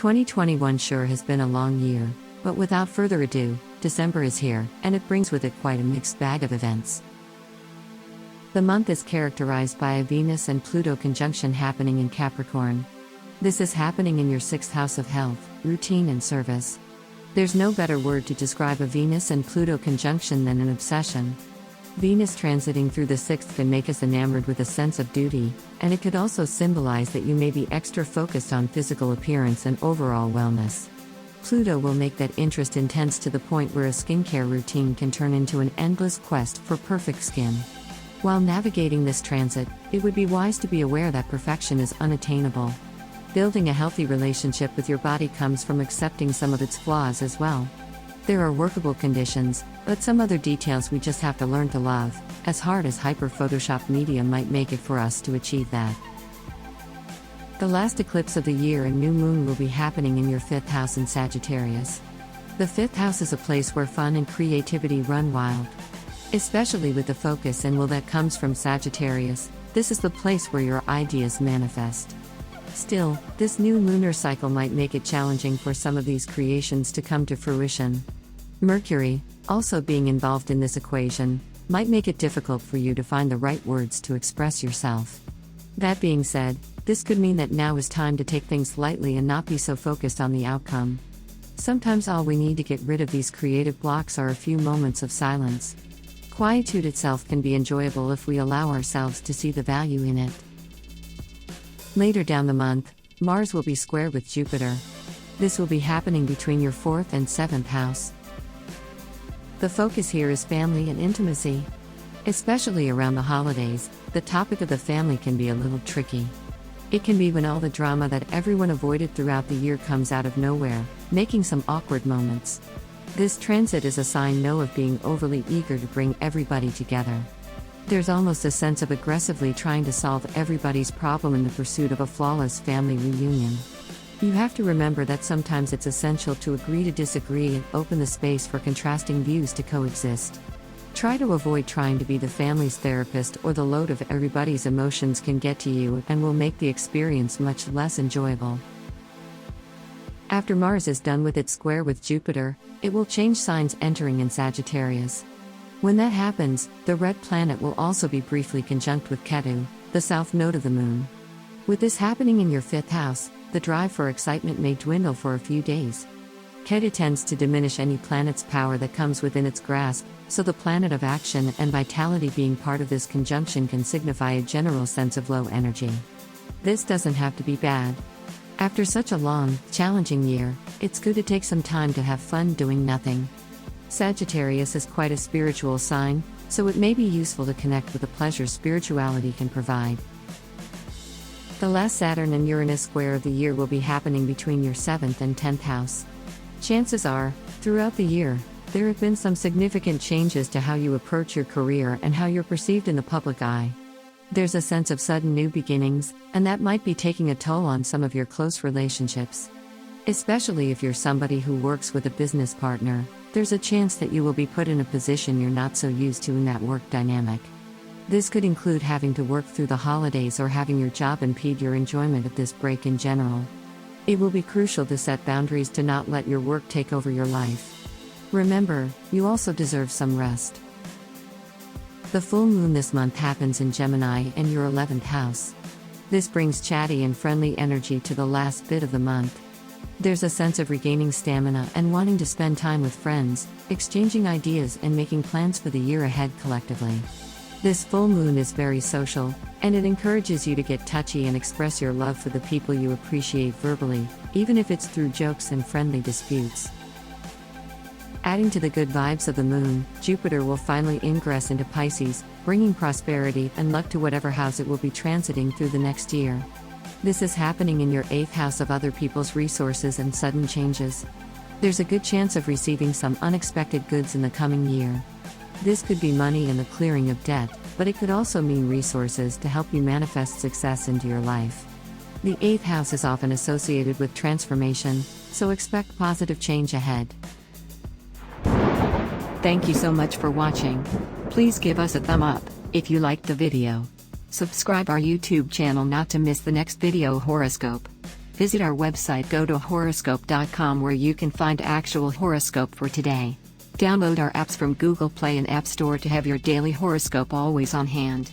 2021 sure has been a long year, but without further ado, December is here, and it brings with it quite a mixed bag of events. The month is characterized by a Venus and Pluto conjunction happening in Capricorn. This is happening in your 6th house of health, routine and service. There's no better word to describe a Venus and Pluto conjunction than an obsession. Venus transiting through the 6th can make us enamored with a sense of duty, and it could also symbolize that you may be extra focused on physical appearance and overall wellness. Pluto will make that interest intense to the point where a skincare routine can turn into an endless quest for perfect skin. While navigating this transit, it would be wise to be aware that perfection is unattainable. Building a healthy relationship with your body comes from accepting some of its flaws as well. There are workable conditions, but some other details we just have to learn to love, as hard as hyper-photoshopped media might make it for us to achieve that. The last eclipse of the year and new moon will be happening in your 5th house in Sagittarius. The 5th house is a place where fun and creativity run wild. Especially with the focus and will that comes from Sagittarius, this is the place where your ideas manifest. Still, this new lunar cycle might make it challenging for some of these creations to come to fruition. Mercury, also being involved in this equation, might make it difficult for you to find the right words to express yourself. That being said, this could mean that now is time to take things lightly and not be so focused on the outcome. Sometimes all we need to get rid of these creative blocks are a few moments of silence. Quietude itself can be enjoyable if we allow ourselves to see the value in it. Later down the month, Mars will be square with Jupiter. This will be happening between your 4th and 7th house. The focus here is family and intimacy. Especially around the holidays, the topic of the family can be a little tricky. It can be when all the drama that everyone avoided throughout the year comes out of nowhere, making some awkward moments. This transit is a sign of being overly eager to bring everybody together. There's almost a sense of aggressively trying to solve everybody's problem in the pursuit of a flawless family reunion. You have to remember that sometimes it's essential to agree to disagree and open the space for contrasting views to coexist. Try to avoid trying to be the family's therapist, or the load of everybody's emotions can get to you and will make the experience much less enjoyable. After Mars is done with its square with Jupiter, it will change signs, entering in Sagittarius. When that happens, the red planet will also be briefly conjunct with Ketu, the south node of the moon. With this happening in your 5th house, the drive for excitement may dwindle for a few days. Ketu tends to diminish any planet's power that comes within its grasp, so the planet of action and vitality being part of this conjunction can signify a general sense of low energy. This doesn't have to be bad. After such a long, challenging year, it's good to take some time to have fun doing nothing. Sagittarius is quite a spiritual sign, so it may be useful to connect with the pleasure spirituality can provide. The last Saturn and Uranus square of the year will be happening between your 7th and 10th house. Chances are, throughout the year, there have been some significant changes to how you approach your career and how you're perceived in the public eye. There's a sense of sudden new beginnings, and that might be taking a toll on some of your close relationships. Especially if you're somebody who works with a business partner, there's a chance that you will be put in a position you're not so used to in that work dynamic. This could include having to work through the holidays or having your job impede your enjoyment of this break in general. It will be crucial to set boundaries to not let your work take over your life. Remember, you also deserve some rest. The full moon this month happens in Gemini and your 11th house. This brings chatty and friendly energy to the last bit of the month. There's a sense of regaining stamina and wanting to spend time with friends, exchanging ideas and making plans for the year ahead collectively. This full moon is very social, and it encourages you to get touchy and express your love for the people you appreciate verbally, even if it's through jokes and friendly disputes. Adding to the good vibes of the moon, Jupiter will finally ingress into Pisces, bringing prosperity and luck to whatever house it will be transiting through the next year. This is happening in your 8th house of other people's resources and sudden changes. There's a good chance of receiving some unexpected goods in the coming year. This could be money and the clearing of debt, but it could also mean resources to help you manifest success into your life. The 8th house is often associated with transformation, so expect positive change ahead. Thank you so much for watching. Please give us a thumb up if you liked the video. Subscribe our YouTube channel not to miss the next video horoscope. Visit our website GoToHoroscope.com where you can find actual horoscope for today. Download our apps from Google Play and App Store to have your daily horoscope always on hand.